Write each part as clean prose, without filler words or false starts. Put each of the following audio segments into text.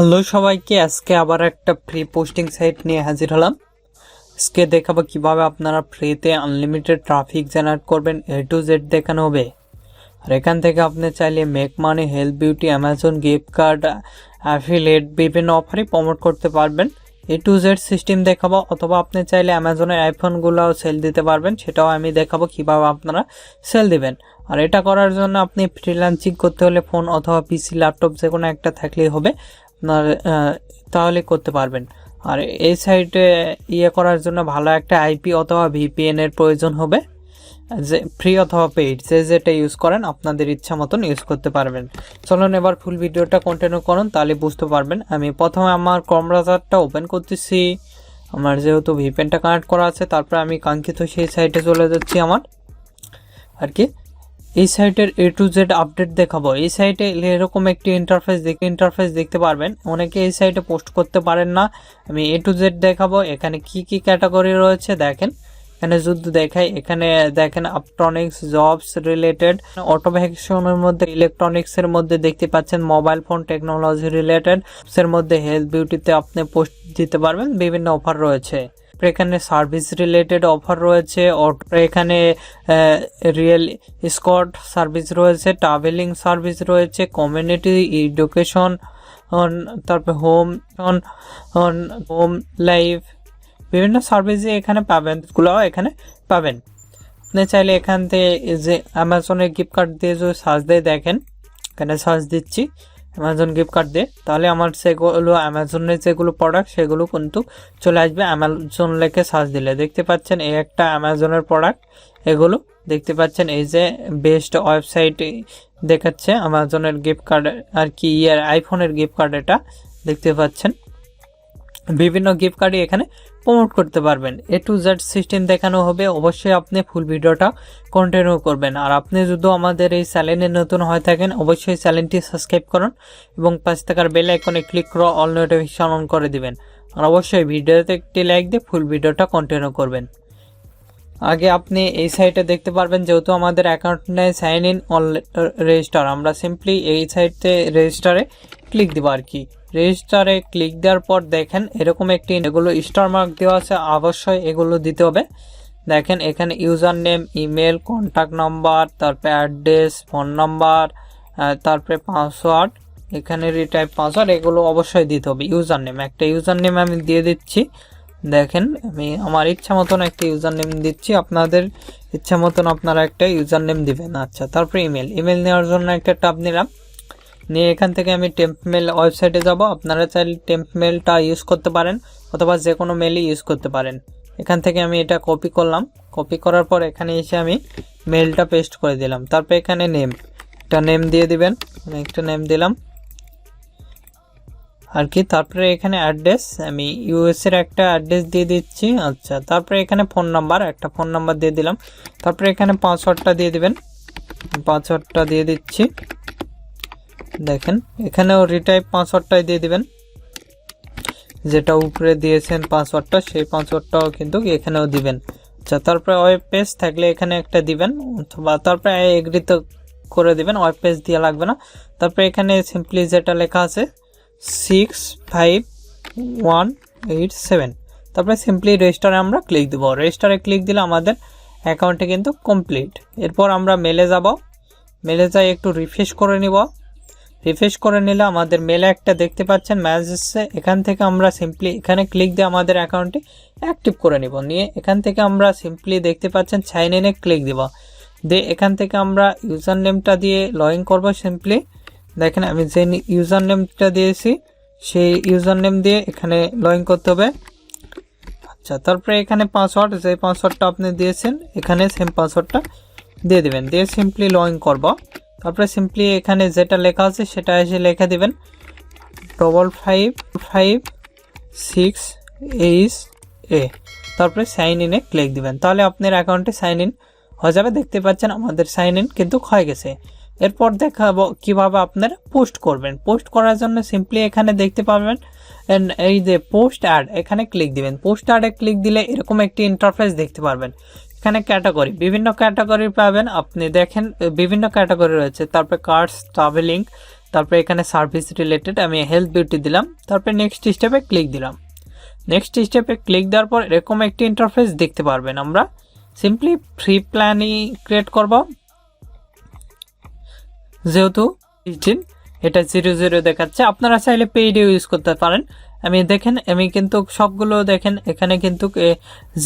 Hello সবাইকে, আজকে আবার একটা ফ্রি পোস্টিং সাইট নিয়ে হাজির হলাম। আজকে দেখাবো কিভাবে আপনারা ফ্রিতে আনলিমিটেড ট্রাফিক জেনারেট করবেন, A to Z দেখানো হবে। আর এখান থেকে আপনি চাইলে make money, health, beauty, Amazon gift card, affiliate বিভিন্ন অফারই প্রমোট করতে পারবেন। A to Z সিস্টেম দেখাবো, অথবা আপনি চাইলে অ্যামাজনের আইফোনগুলোও সেল দিতে পারবেন, সেটাও আমি দেখাবো কিভাবে আপনারা সেল দিবেন। আর এটা করার জন্য আপনি ফ্রিল্যান্সিং করতে হলে ফোন অথবা পিসি, ল্যাপটপ যে কোনো একটা থাকলেই হবে, আপনার তাহলে করতে পারবেন। আর এই সাইটে করার জন্য ভালো একটা আইপি অথবা ভিপিএন এর প্রয়োজন হবে, যে ফ্রি অথবা পেইড যেটা ইউজ করেন আপনাদের ইচ্ছা মতন ইউজ করতে পারবেন। চলুন এবার ফুল ভিডিওটা কন্টিনিউ করুন, তাহলে বুঝতে পারবেন। আমি প্রথমে আমার ক্রোম ব্রাউজারটা ওপেন করতেছি, আমার যেহেতু ভিপিএনটা কানেক্ট করা আছে। তারপর আমি কাঙ্ক্ষিত সেই সাইটে চলে যাচ্ছি আমার আর কি। এই সাইটের A to Z আপডেট দেখাবো। এই সাইটে এরকম একটি ইন্টারফেস দেখতে পারবেন। অনেকে এই সাইটে পোস্ট করতে পারেন না, আমি A to Z দেখাবো। এখানে কি কি ক্যাটাগরি রয়েছে দেখেন, এখানে যদি দেখাই, এখানে দেখেন ইলেকট্রনিক্স, জবস রিলেটেড, অটোমেশনের মধ্যে ইলেকট্রনিক্স এর মধ্যে দেখতে পাচ্ছেন মোবাইল ফোন টেকনোলজি রিলেটেড, এর মধ্যে হেলথ বিউটিতে আপনি পোস্ট দিতে পারবেন, বিভিন্ন অফার রয়েছে। এখানে সার্ভিস রিলেটেড অফার রয়েছে, এখানে রিয়েল স্কট সার্ভিস রয়েছে, ট্রাভেলিং সার্ভিস রয়েছে, কমিউনিটি এডুকেশন, তারপর হোম লাইফ, বিভিন্ন সার্ভিসে এখানে পাবেন, গুলো এখানে পাবেন। আপনি চাইলে এখান থেকে যে অ্যামাজনের গিফট কার্ড দিয়ে যদি সার্চ দিয়ে দেখেন, এখানে সার্চ দিচ্ছি অ্যামাজন গিফট কার্ড দিয়ে, তাহলে আমার সেগুলো অ্যামাজনের যেগুলো প্রোডাক্ট সেগুলো কিন্তু চলে আসবে। অ্যামাজন লেখে সার্চ দিলে দেখতে পাচ্ছেন এই একটা অ্যামাজনের প্রোডাক্ট, এগুলো দেখতে পাচ্ছেন। এই যে বেস্ট ওয়েবসাইট দেখাচ্ছে অ্যামাজনের গিফট কার্ড আর কি, আইফোনের গিফট কার্ড, এটা দেখতে পাচ্ছেন। বিভিন্ন গিফট কার্ডই এখানে প্রমোট করতে পারবেন। A to Z সিস্টেম দেখানো হবে, অবশ্যই আপনি ফুল ভিডিওটা কন্টিনিউ করবেন। আর আপনি যদি আমাদের এই চ্যানেলে নতুন হয়ে থাকেন, অবশ্যই চ্যানেলটি সাবস্ক্রাইব করুন এবং পাশে থাকার বেল আইকনে ক্লিক করে অল নোটিফিকেশন অন করে দিবেন। আর অবশ্যই ভিডিওতে একটি লাইক দিয়ে ফুল ভিডিওটা কন্টিনিউ করবেন। আগে আপনি এই সাইটে দেখতে পারবেন, যেহেতু আমাদের অ্যাকাউন্ট নেই, সাইন ইন অন রেজিস্টার, আমরা সিম্পলি এই সাইটে রেজিস্টারে ক্লিক দিব আর কি। রেজিস্টারে ক্লিক দেওয়ার পর দেখেন এরকম একটি, এগুলো স্টার মার্ক দেওয়া আছে, অবশ্যই এগুলো দিতে হবে। দেখেন এখানে user name, email, contact number, তারপরে অ্যাড্রেস, ফোন নাম্বার, তারপরে পাসওয়ার্ড, এখানে রিটাইপ পাসওয়ার্ড, এগুলো অবশ্যই দিতে হবে। ইউজার নেম, একটা ইউজার নেম আমি দিয়ে দিচ্ছি। দেখেন আমি আমার ইচ্ছা মতন একটা ইউজার নেম দিচ্ছি, আপনাদের ইচ্ছা মতন আপনারা একটা ইউজার নেম দিবেন। আচ্ছা, তারপরে ইমেল নেওয়ার জন্য একটা ট্যাব নিলাম, নিয়ে এখান থেকে আমি টেম্প মেল ওয়েবসাইটে যাব। আপনারা চাইলে টেম্প মেলটা ইউজ করতে পারেন অথবা যে কোনো মেলই ইউজ করতে পারেন। এখান থেকে আমি এটা কপি করলাম, কপি করার পর এখানে এসে আমি মেলটা পেস্ট করে দিলাম। তারপর এখানে একটা নেম দিয়ে দিবেন, আমি একটা নেম দিলাম আর কি। তারপরে এখানে অ্যাড্রেস, আমি ইউএস এর একটা অ্যাড্রেস দিয়ে দিচ্ছি। আচ্ছা, তারপরে এখানে ফোন নাম্বার, একটা ফোন নাম্বার দিয়ে দিলাম। তারপরে এখানে পাসওয়ার্ডটা দিয়ে দিবেন, পাসওয়ার্ডটা দিয়ে দিচ্ছি। দেখেন এখানেও রিটাইপ পাসওয়ার্ডটাই দিয়ে দিবেন, যেটা উপরে দিয়েছেন পাসওয়ার্ডটা, সেই পাসওয়ার্ডটাও কিন্তু এখানেও দিবেন। আচ্ছা, তারপরে ওয়েব পেজ থাকলে এখানে একটা দিবেন, অথবা তারপরে এগ্রি তো করে দিবেন, ওয়েব পেজ দিয়ে লাগবে না। তারপরে এখানে সিম্পলি যেটা লেখা আছে 65187, তারপরে সিম্পলি রেজিস্টারে আমরা ক্লিক দেবো। রেজিস্টারে ক্লিক দিলে আমাদের অ্যাকাউন্টে কিন্তু কমপ্লিট। এরপর আমরা মেলে যাব, মেলে যাই একটু রিফ্রেশ করে নিব। রিফ্রেশ করে নিলে আমাদের মেলে একটা দেখতে পাচ্ছেন মেসেজ এসেছে, এখান থেকে আমরা সিম্পলি এখানে ক্লিক দিয়ে আমাদের অ্যাকাউন্টটি অ্যাক্টিভ করে নিব। নিয়ে এখান থেকে আমরা সিম্পলি দেখতে পাচ্ছেন সাইন ইনে ক্লিক দিব, দিয়ে এখান থেকে আমরা ইউজার নেমটা দিয়ে লগ ইন করবো। সিম্পলি দেখেন আমি যে ইউজার নেমটা দিয়েছি সেই ইউজার নেম দিয়ে এখানে লগ ইন করতে হবে। আচ্ছা, তারপরে এখানে পাসওয়ার্ড, যে পাসওয়ার্ডটা আপনি দিয়েছেন এখানে সেম পাসওয়ার্ডটা দিয়ে দিবেন, দিয়ে সিম্পলি লগ ইন করবো। তারপরে সিম্পলি এখানে যেটা লেখা আছে সেটা এসে লিখে দিবেন 55568A, তারপরে সাইন ইনে ক্লিক দিবেন, তাহলে আপনার অ্যাকাউন্টে সাইন ইন হয়ে যাবে। দেখতে পাচ্ছেন আমাদের সাইন ইন কিন্তু হয়ে গেছে। এরপর দেখাবো কিভাবে আপনারা পোস্ট করবেন। পোস্ট করার জন্য সিম্পলি এখানে দেখতে পাবেন এই যে পোস্ট অ্যাড, এখানে ক্লিক দিবেন। পোস্ট অ্যাডে ক্লিক দিলে এরকম একটি ইন্টারফেস দেখতে পারবেন। এখানে ক্যাটাগরি, বিভিন্ন ক্যাটাগরি পাবেন। আপনি দেখেন বিভিন্ন ক্যাটাগরি রয়েছে, তারপরে কার্স, ট্রাভেলিং, তারপরে এখানে সার্ভিস রিলেটেড আমি হেলথ বিউটি দিলাম, তারপরে নেক্সট স্টেপে ক্লিক দিলাম। নেক্সট স্টেপে ক্লিক দেওয়ার পর এরকম একটি ইন্টারফেস দেখতে পারবেন। আমরা সিম্পলি ফ্রি প্ল্যানই ক্রিয়েট করব, যেহেতু এটা 00 দেখাচ্ছে। আপনারা চাইলে পেইডে ইউজ করতে পারেন। আমি দেখেন, আমি কিন্তু সবগুলো দেখেন, এখানে কিন্তু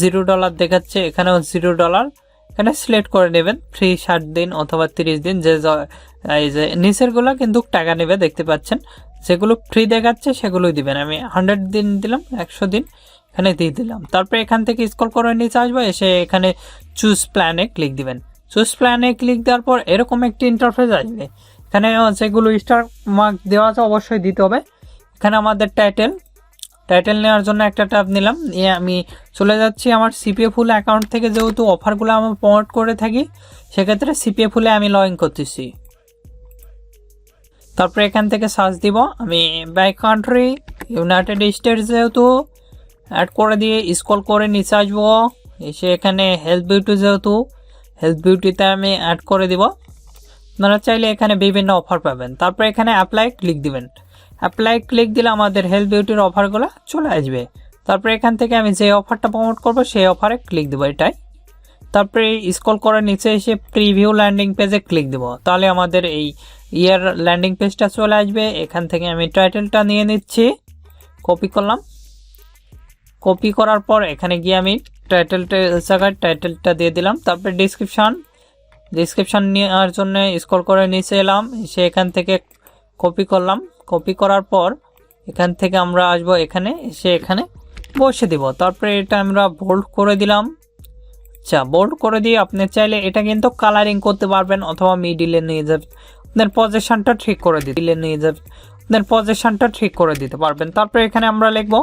$0 দেখাচ্ছে, এখানেও $0। এখানে সিলেক্ট করে নেবেন ফ্রি 60 দিন অথবা 30 দিন, এই যে নিচের গুলা কিন্তু টাকা নেবে দেখতে পাচ্ছেন। যেগুলো ফ্রি দেখাচ্ছে সেগুলোই দিবেন। আমি 100 দিন দিলাম, 100 দিন এখানে দিয়ে দিলাম। তারপরে এখান থেকে স্ক্রল করে নিচে আসবো, এসে এখানে চুজ প্ল্যানে ক্লিক দিবেন। চুজ প্ল্যানে ক্লিক দেওয়ার পর এরকম একটি ইন্টারফেস আসবে। এখানে যেগুলো স্টার মার্ক দেওয়া আছে অবশ্যই দিতে হবে। এখানে আমাদের টাইটেল নেওয়ার জন্য একটা ট্যাব নিলাম, নিয়ে আমি চলে যাচ্ছি আমার CPA ফুল অ্যাকাউন্ট থেকে। যেহেতু অফারগুলো আমি প্রমোট করে থাকি, সেক্ষেত্রে CPA ফুলে আমি লগ ইন করতেছি। তারপরে এখান থেকে সার্চ দিব, আমি বাই কান্ট্রি ইউনাইটেড স্টেটস যেহেতু অ্যাড করে দিয়ে স্ক্রল করে নিচে আসবো, এসে এখানে হেলথ বিউটি যেহেতু হেলথ বিউটিতে আমি অ্যাড করে দিব। আপনারা চাইলে এখানে বিভিন্ন অফার পাবেন। তারপরে এখানে অ্যাপ্লাই ক্লিক দিবেন। অ্যাপ্লাই ক্লিক দিলে আমাদের হেলথ বিউটির অফারগুলো চলে আসবে। তারপরে এখান থেকে আমি যে অফারটা প্রমোট করব সেই অফারে ক্লিক দেবো এটাই। তারপরে স্ক্রল করে নিচে এসে প্রিভিউ ল্যান্ডিং পেজে ক্লিক দেবো, তাহলে আমাদের এই ইয়ার ল্যান্ডিং পেজটা চলে আসবে। এখান থেকে আমি টাইটেলটা নিয়ে নিচ্ছি, কপি করলাম। কপি করার পর এখানে গিয়ে আমি টাইটেলটা দিয়ে দিলাম। তারপরে ডিসক্রিপশন নেওয়ার জন্য স্ক্রল করে নিচে এলাম, এসে এখান থেকে কপি করলাম। কপি করার পর এখান থেকে আমরা আসবো এখানে, এসে এখানে বসে দিব। তারপরে এটা আমরা বোল্ড করে দিলাম। আচ্ছা, বোল্ড করে দিয়ে আপনি চাইলে এটা কিন্তু কালারিং করতে পারবেন অথবা মিডিলে নিয়ে যাবেন, আপনার পজিশনটা ঠিক করে দিতে পারবেন। তারপরে এখানে আমরা লিখবো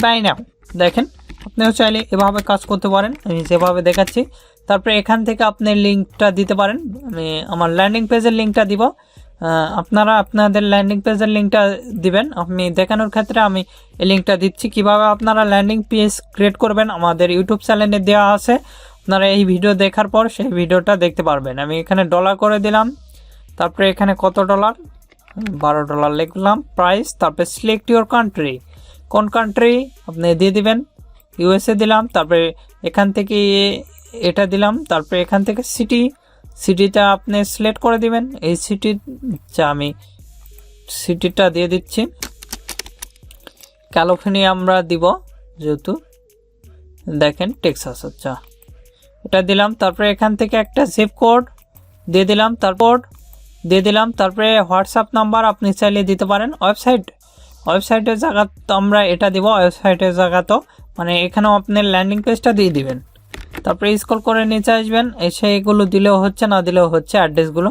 বাই নাও। দেখেন, আপনিও চাইলে এভাবে কাজ করতে পারেন, আমি যেভাবে দেখাচ্ছি। তারপরে এখান থেকে আপনি লিঙ্কটা দিতে পারেন। আমি আমার ল্যান্ডিং পেজের লিঙ্কটা দিব, আপনারা আপনাদের ল্যান্ডিং পেজের লিঙ্কটা দিবেন। আমি দেখানোর ক্ষেত্রে আমি এই লিঙ্কটা দিচ্ছি। কিভাবে আপনারা ল্যান্ডিং পেজ ক্রিয়েট করবেন আমাদের ইউটিউব চ্যানেলে দেওয়া আছে, আপনারা এই ভিডিও দেখার পর সেই ভিডিওটা দেখতে পারবেন। আমি এখানে ডলার করে দিলাম। তারপরে এখানে কত ডলার, $12 লিখলাম প্রাইস। তারপরে সিলেক্ট ইউর কান্ট্রি, কোন কান্ট্রি আপনি দিয়ে দিবেন। USA দিলাম। তারপরে এখান থেকে এটা দিলাম। তারপরে এখান থেকে সিটিটা আপনি সিলেক্ট করে দিবেন। এই আমি সিটিটা দিয়ে দিচ্ছি, ক্যালিফোর্নিয়া আমরা দিব যেহেতু, দেখেন টেক্সাস। আচ্ছা, এটা দিলাম। তারপরে এখান থেকে একটা জিপ কোড দিয়ে দিলাম। তারপরে হোয়াটসঅ্যাপ নাম্বার আপনি চাইলে দিতে পারেন। ওয়েবসাইটের জায়গা তো আমরা এটা দিব, ওয়েবসাইটের জায়গা তো মানে এখানেও আপনি ল্যান্ডিং পেজটা দিয়ে দিবেন। তারপরে স্ক্রল করে নিচে আসবেন, এসে এগুলো দিলেও হচ্ছে, না দিলেও হচ্ছে। অ্যাড্রেসগুলো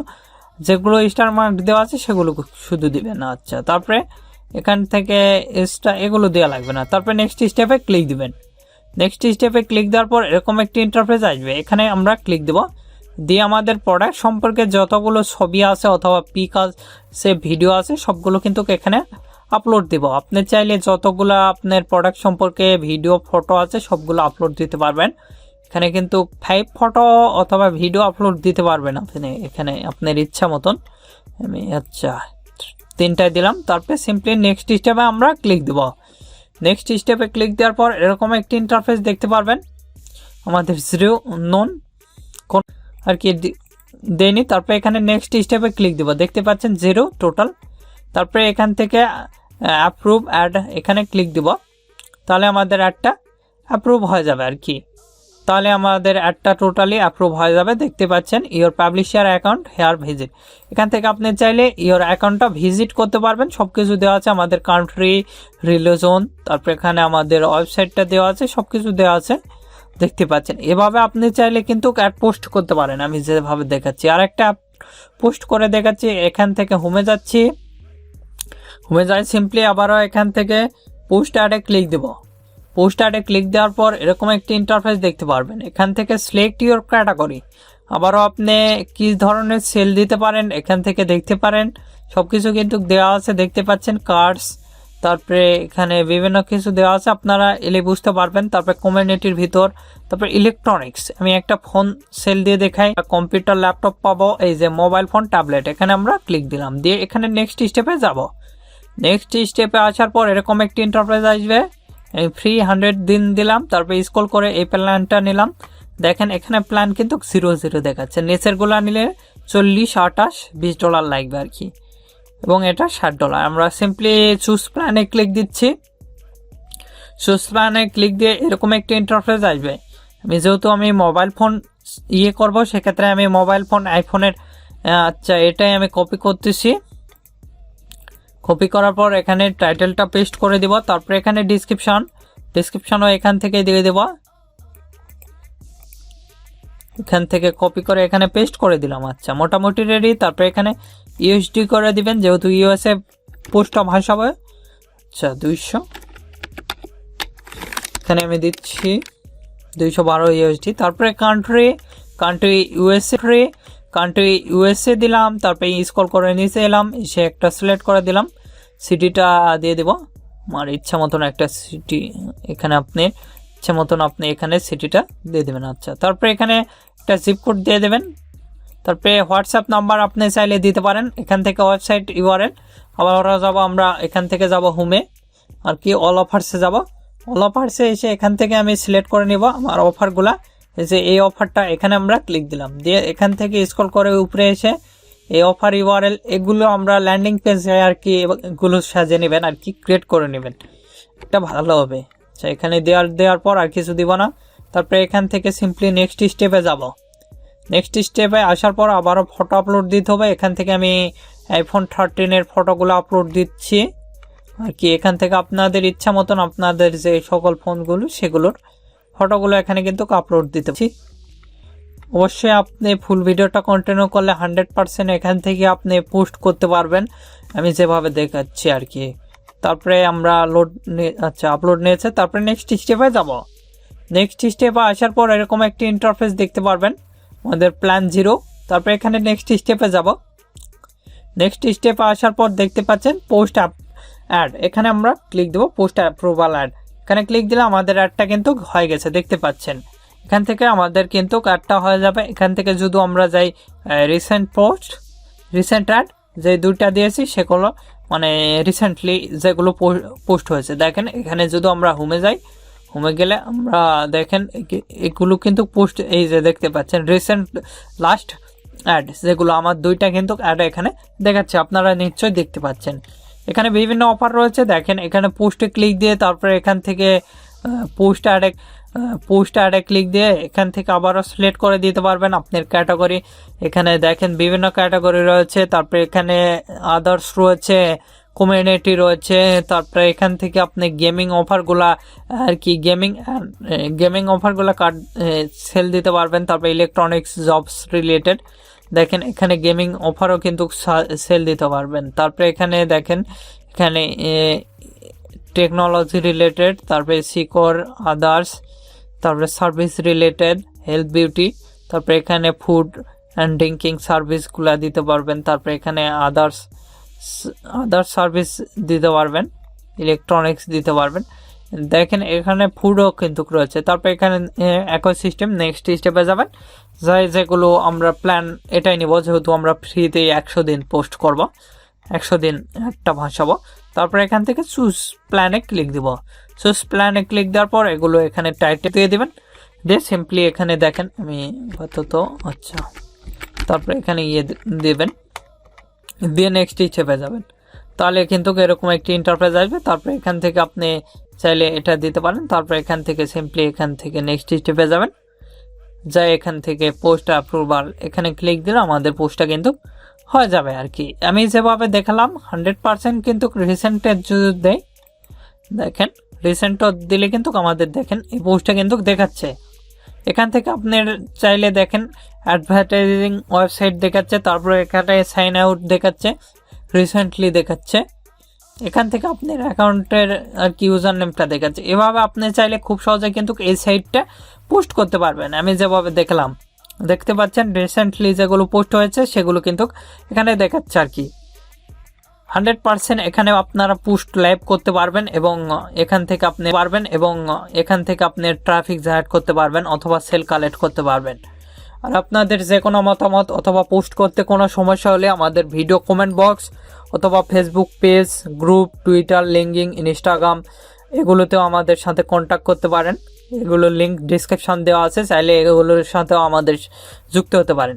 যেগুলো স্টার মার্ক দেওয়া আছে সেগুলো শুধু দিবেন। আচ্ছা, তারপরে এখান থেকে এগুলো দেওয়া লাগবে না। তারপরে নেক্সট স্টেপে ক্লিক দিবেন। নেক্সট স্টেপে ক্লিক দেওয়ার পর এরকম একটি ইন্টারফেস আসবে। এখানে আমরা ক্লিক দেব, দিয়ে আমাদের প্রোডাক্ট সম্পর্কে যতগুলো ছবি আছে অথবা পিক আছে, ভিডিও আছে, সবগুলো কিন্তু এখানে আপলোড দিব। আপনি চাইলে যতগুলো আপনার প্রোডাক্ট সম্পর্কে ভিডিও ফটো আছে সবগুলো আপলোড দিতে পারবেন। এখানে কিন্তু 5 ফটো অথবা ভিডিও আপলোড দিতে পারবেন আপনি এখানে আপনার ইচ্ছা মতন। আমি আচ্ছা 3টায় দিলাম। তারপরে সিম্পলি নেক্সট স্টেপে আমরা ক্লিক দেব। নেক্সট স্টেপে ক্লিক দেওয়ার পর এরকম একটি ইন্টারফেস দেখতে পারবেন। আমাদের নন আর কি দেয়নি। তারপরে এখানে নেক্সট স্টেপে ক্লিক দেব, দেখতে পাচ্ছেন 0 টোটাল। তারপরে এখান থেকে অ্যাপ্রুভ অ্যাড এখানে ক্লিক দিব, তাহলে আমাদের অ্যাডটা অ্যাপ্রুভ হয়ে যাবে আর কি। তাহলে আমাদের অ্যাডটা টোটালি অ্যাপ্রুভ হয়ে যাবে। দেখতে পাচ্ছেন your publisher account here visit, এখান থেকে আপনি চাইলে ইওর অ্যাকাউন্টটা ভিজিট করতে পারবেন। সব কিছু দেওয়া আছে, আমাদের কান্ট্রি, রিলিজন, তারপরে এখানে আমাদের ওয়েবসাইটটা দেওয়া আছে, সব কিছু দেওয়া আছে দেখতে পাচ্ছেন। এভাবে আপনি চাইলে কিন্তু অ্যাড পোস্ট করতে পারেন, আমি যেভাবে দেখাচ্ছি। আর একটা পোস্ট করে দেখাচ্ছি। এখান থেকে হোমে যাচ্ছি, হোমে যাই সিম্পলি আবারও এখান থেকে পোস্ট অ্যাডে ক্লিক দেব। পোস্ট অ্যাডে ক্লিক দেওয়ার পর এরকম একটি ইন্টারফেস দেখতে পারবেন। এখান থেকে সিলেক্ট ইউর ক্যাটাগরি, আবারও আপনি কি ধরনের সেল দিতে পারেন এখান থেকে দেখতে পারেন। সবকিছু কিন্তু দেওয়া আছে দেখতে পাচ্ছেন। কার্ডস, তারপরে এখানে বিভিন্ন কিছু দেওয়া আছে, আপনারা এলে বুঝতে পারবেন। তারপরে কমিউনিটির ভিতর, তারপরে ইলেকট্রনিক্স, আমি একটা ফোন সেল দিয়ে দেখাই, কম্পিউটার ল্যাপটপ পাবো, এই যে মোবাইল ফোন ট্যাবলেট, এখানে আমরা ক্লিক দিলাম, দিয়ে এখানে নেক্সট স্টেপে যাব। নেক্সট স্টেপে আসার পর এরকম একটি ইন্টারফেস আসবে, আমি ফ্রি 100 দিন দিলাম, তারপরে স্ক্রল করে এই প্ল্যানটা নিলাম। দেখেন এখানে প্ল্যান কিন্তু 0 দেখাচ্ছে, নিচের গুলা নিলে 40, 28, $20 লাগবে আর কি, এবং এটা $60। আমরা সিম্পলি চুজ প্ল্যানে ক্লিক দিচ্ছি। চুজ প্ল্যানে ক্লিক দিয়ে এরকম একটি ইন্টারফেস আসবে। যেহেতু আমি মোবাইল ফোন করব, সেক্ষেত্রে আমি মোবাইল ফোন আইফোনের, আচ্ছা এটাই আমি কপি করতেছি। কপি করার পর এখানে টাইটেলটা পেস্ট করে দিব, তারপরে এখানে ডিসক্রিপশনও এখান থেকে দিয়ে দেব, এখান থেকে কপি করে এখানে পেস্ট করে দিলাম। আচ্ছা মোটামুটি রেডি। তারপরে এখানে ইউএসডি করে দিবেন, যেহেতু ইউএসএ পোস্ট ভাষা হবে। আচ্ছা 200, এখানে আমি দিচ্ছি 212 ইউএসডি। তারপরে কান্ট্রি ইউএসএ দিলাম, তারপরে স্ক্রল করে নিচে এলাম, এসে একটা সিলেক্ট করে দিলাম, সিটিটা দিয়ে দেব আমার ইচ্ছা মতন একটা সিটি, এখানে আপনি ইচ্ছা মতন আপনি এখানে সিটিটা দিয়ে দেবেন। আচ্ছা তারপরে এখানে একটা জিপ কোড দিয়ে দেবেন। তারপরে হোয়াটসঅ্যাপ নাম্বার আপনি চাইলে দিতে পারেন। এখান থেকে ওয়েবসাইট ইউআরএল, আবার যাব আমরা এখান থেকে যাব হোমে আর কি, অল অফার্সে যাব। অল অফার্সে এসে এখান থেকে আমি সিলেক্ট করে নিব আমার অফারগুলা, যে এই অফারটা এখানে আমরা ক্লিক দিলাম, দিয়ে এখান থেকে স্ক্রল করে উপরে এসে এই অফার ইউআরএল এগুলো আমরা ল্যান্ডিং পেজে আর কি এগুলো সাজিয়ে নেবেন আর কি, ক্রিয়েট করে নেবেন, এটা ভালো হবে। আচ্ছা এখানে দেওয়ার পর আর কিছু দিব না। তারপরে এখান থেকে সিম্পলি নেক্সট স্টেপে যাব। নেক্সট স্টেপে আসার পর আবারও ফটো আপলোড দিতে হবে। এখান থেকে আমি আইফোন 13 ফটোগুলো আপলোড দিচ্ছি আর কি, এখান থেকে আপনাদের ইচ্ছা মতন আপনাদের যে সকল ফোনগুলো সেগুলোর ফটোগুলো এখানে কিন্তু আপলোড দিতে পারছি। অবশ্যই আপনি ফুল ভিডিওটা কন্টিনিউ করলে 100% এখান থেকে আপনি পোস্ট করতে পারবেন, আমি যেভাবে দেখাচ্ছি আর কি। তারপরে আমরা আপলোড নিয়েছে। তারপরে নেক্সট স্টেপে যাব। নেক্সট স্টেপে আসার পর এরকম একটি ইন্টারফেস দেখতে পারবেন, আমাদের প্ল্যান 0। তারপরে এখানে নেক্সট স্টেপে যাব। নেক্সট স্টেপে আসার পর দেখতে পাচ্ছেন পোস্ট অ্যাড, এখানে আমরা ক্লিক দেবো, পোস্ট অ্যাপ্রুভাল অ্যাড, এখানে ক্লিক দিলে আমাদের অ্যাডটা কিন্তু হয়ে গেছে, দেখতে পাচ্ছেন। এখান থেকে আমাদের কিন্তু অ্যাডটা হয়ে যাবে। এখান থেকে যদি আমরা যাই রিসেন্ট অ্যাড, যে দুইটা দিয়েছি সেগুলো মানে রিসেন্টলি যেগুলো পোস্ট হয়েছে, দেখেন এখানে যদি আমরা হোমে যাই, হোমে গেলে আমরা দেখেন এগুলো কিন্তু পোস্ট, এই যে দেখতে পাচ্ছেন রিসেন্ট লাস্ট অ্যাড, যেগুলো আমার দুইটা কিন্তু অ্যাড এখানে দেখাচ্ছে, আপনারা নিশ্চয়ই দেখতে পাচ্ছেন। এখানে বিভিন্ন অফার রয়েছে, দেখেন এখানে পোস্টে ক্লিক দিয়ে তারপরে এখান থেকে পোস্ট অ্যাডে ক্লিক দিয়ে এখান থেকে আবারও সিলেক্ট করে দিতে পারবেন আপনার ক্যাটাগরি। এখানে দেখেন বিভিন্ন ক্যাটাগরি রয়েছে, তারপরে এখানে আদার্স রয়েছে, কমিউনিটি রয়েছে, তারপরে এখান থেকে আপনি গেমিং অফারগুলা আর কি, গেমিং অফারগুলা কার্ড সেল দিতে পারবেন। তারপরে ইলেকট্রনিক্স জবস রিলেটেড, দেখেন এখানে গেমিং অফারও কিন্তু সেল দিতে পারবেন। তারপরে এখানে দেখেন এখানে টেকনোলজি রিলেটেড, তারপরে সিকোর, আদার্স, তারপরে সার্ভিস রিলেটেড, হেলথ বিউটি, তারপরে এখানে ফুড অ্যান্ড ড্রিঙ্কিং সার্ভিসগুলো দিতে পারবেন। তারপরে এখানে আদার্স সার্ভিস দিতে পারবেন, ইলেকট্রনিক্স দিতে পারবেন। দেখেন এখানে ফুডও কিন্তু রয়েছে। তারপরে এখানে ইকোসিস্টেম, নেক্সট স্টেপে যাবেন, যেগুলো আমরা প্ল্যান এটাই নিব, যেহেতু আমরা ফ্রিতে 100 দিন পোস্ট করব, 100 দিন একটা ভাসাবো। তারপরে এখান থেকে চুজ প্ল্যানে ক্লিক দিব। চুজ প্ল্যানে ক্লিক দেওয়ার পর এগুলো এখানে টাইটেল দিয়ে দিবেন, দিয়ে সিম্পলি এখানে দেখেন আমি আচ্ছা, তারপরে এখানে দেবেন, দিয়ে নেক্সট স্টেপে যাবেন, তাহলে কিন্তু এরকম একটি ইন্টারফেস আসবে। তারপরে এখান থেকে আপনি চাইলে এটা দিতে পারেন। তারপরে এখান থেকে সিম্পলি এখান থেকে নেক্সট স্টেপে যাবেন, যাই এখান থেকে পোস্ট অ্যাপ্রুভাল এখানে ক্লিক দিলে আমাদের পোস্টটা কিন্তু হয়ে যাবে আর কি। আমি যেভাবে দেখালাম 100% কিন্তু রিসেন্টের যদি দেয়, দেখেন রিসেন্ট দিলে কিন্তু আমাদের দেখেন এই পোস্টটা কিন্তু দেখাচ্ছে। এখান থেকে আপনি চাইলে দেখেন অ্যাডভার্টাইজিং ওয়েবসাইট দেখাচ্ছে, তারপরে এখানে সাইন আউট দেখাচ্ছে, রিসেন্টলি দেখাচ্ছে, এখান থেকে আপনার অ্যাকাউন্টের আর কি ইউজার নেমটা দেখাচ্ছে। এভাবে আপনি চাইলে খুব সহজে কিন্তু এই সাইটটা পোস্ট করতে পারবেন। আমি যেভাবে দেখলাম, দেখতে পাচ্ছেন রিসেন্টলি যেগুলো পোস্ট হয়েছে সেগুলো কিন্তু এখানে দেখাচ্ছে আর কি। 100% এখানে আপনারা পোস্ট লাইভ করতে পারবেন এবং এখান থেকে আপনি ট্রাফিক জেনারেট করতে পারবেন অথবা সেল কালেক্ট করতে পারবেন। আর আপনাদের যে কোনো মতামত অথবা পোস্ট করতে কোনো সমস্যা হলে আমাদের ভিডিও কমেন্ট বক্স অথবা Facebook page, group, Twitter, LinkedIn, Instagram এগুলোতেও আমাদের সাথে কন্ট্যাক্ট করতে পারেন। এগুলোর লিঙ্ক ডিসক্রিপশন দেওয়া আছে, চাইলে এগুলোর সাথেও আমাদের যুক্ত হতে পারেন।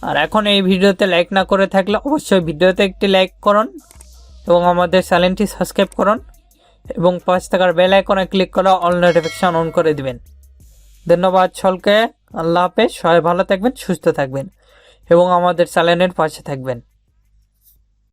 আর এখন এই ভিডিওতে লাইক না করে থাকলে অবশ্যই ভিডিওতে একটি লাইক করুন এবং আমাদের চ্যানেলটি সাবস্ক্রাইব করুন এবং পাশে থাকার বেল আইকনে ক্লিক করে অল নোটিফিকেশন অন করে দিবেন। ধন্যবাদ সকলকে। আল্লাহ হাফেজ। সবাই ভালো থাকবেন, সুস্থ থাকবেন এবং আমাদের চ্যানেলের পাশে থাকবেন।